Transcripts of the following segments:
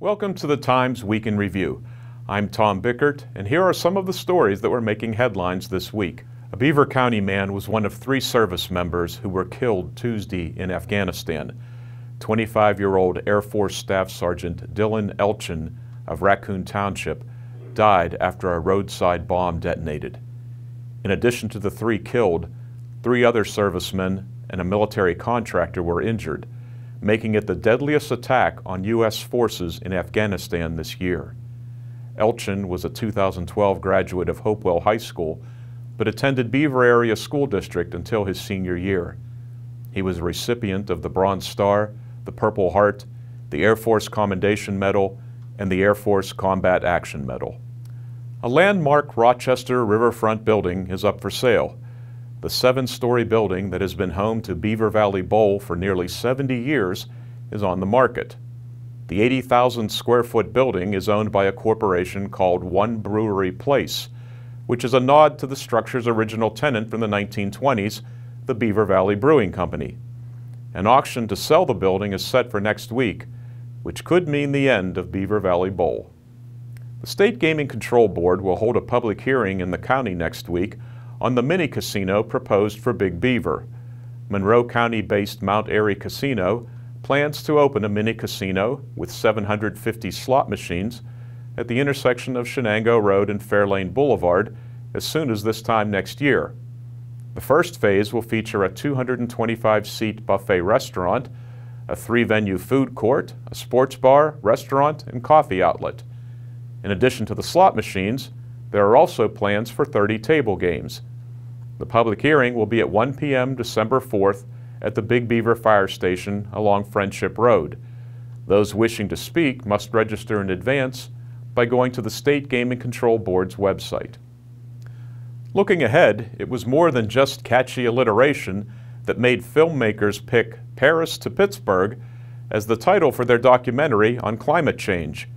Welcome to the Times Week in Review. I'm Tom Bickert, and here are some of the stories that were making headlines this week. A Beaver County man was one of 3 service members who were killed Tuesday in Afghanistan. 25-year-old Air Force Staff Sergeant Dylan Elchin of Raccoon Township died after a roadside bomb detonated. In addition to the 3 killed, 3 other servicemen and a military contractor were injured, making it the deadliest attack on U.S. forces in Afghanistan this year. Elchin was a 2012 graduate of Hopewell High School, but attended Beaver Area School District until his senior year. He was a recipient of the Bronze Star, the Purple Heart, the Air Force Commendation Medal, and the Air Force Combat Action Medal. A landmark Rochester riverfront building is up for sale. The 7-story building that has been home to Beaver Valley Bowl for nearly 70 years is on the market. The 80,000 square foot building is owned by a corporation called One Brewery Place, which is a nod to the structure's original tenant from the 1920s, the Beaver Valley Brewing Company. An auction to sell the building is set for next week, which could mean the end of Beaver Valley Bowl. The State Gaming Control Board will hold a public hearing in the county next week on the mini-casino proposed for Big Beaver. Monroe County-based Mount Airy Casino plans to open a mini-casino with 750 slot machines at the intersection of Shenango Road and Fairlane Boulevard as soon as this time next year. The first phase will feature a 225-seat buffet restaurant, a 3-venue food court, a sports bar, restaurant, and coffee outlet. In addition to the slot machines, there are also plans for 30 table games. The public hearing will be at 1 p.m. December 4th at the Big Beaver Fire Station along Friendship Road. Those wishing to speak must register in advance by going to the State Gaming Control Board's website. Looking ahead, it was more than just catchy alliteration that made filmmakers pick Paris to Pittsburgh as the title for their documentary on climate change.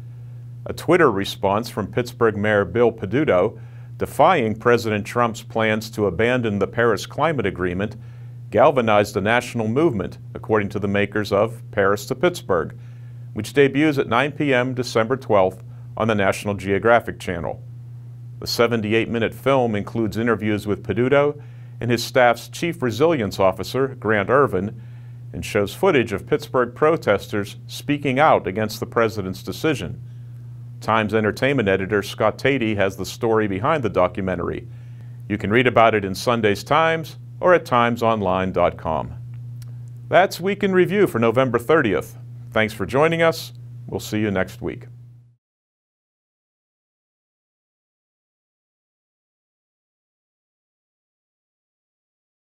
A Twitter response from Pittsburgh Mayor Bill Peduto defying President Trump's plans to abandon the Paris Climate Agreement galvanized a national movement, according to the makers of Paris to Pittsburgh, which debuts at 9 p.m. December 12th on the National Geographic Channel. The 78-minute film includes interviews with Peduto and his staff's Chief Resilience Officer, Grant Irvin, and shows footage of Pittsburgh protesters speaking out against the president's decision. Times entertainment editor Scott Tatey has the story behind the documentary. You can read about it in Sunday's Times or at timesonline.com. That's Week in Review for November 30th. Thanks for joining us. We'll see you next week.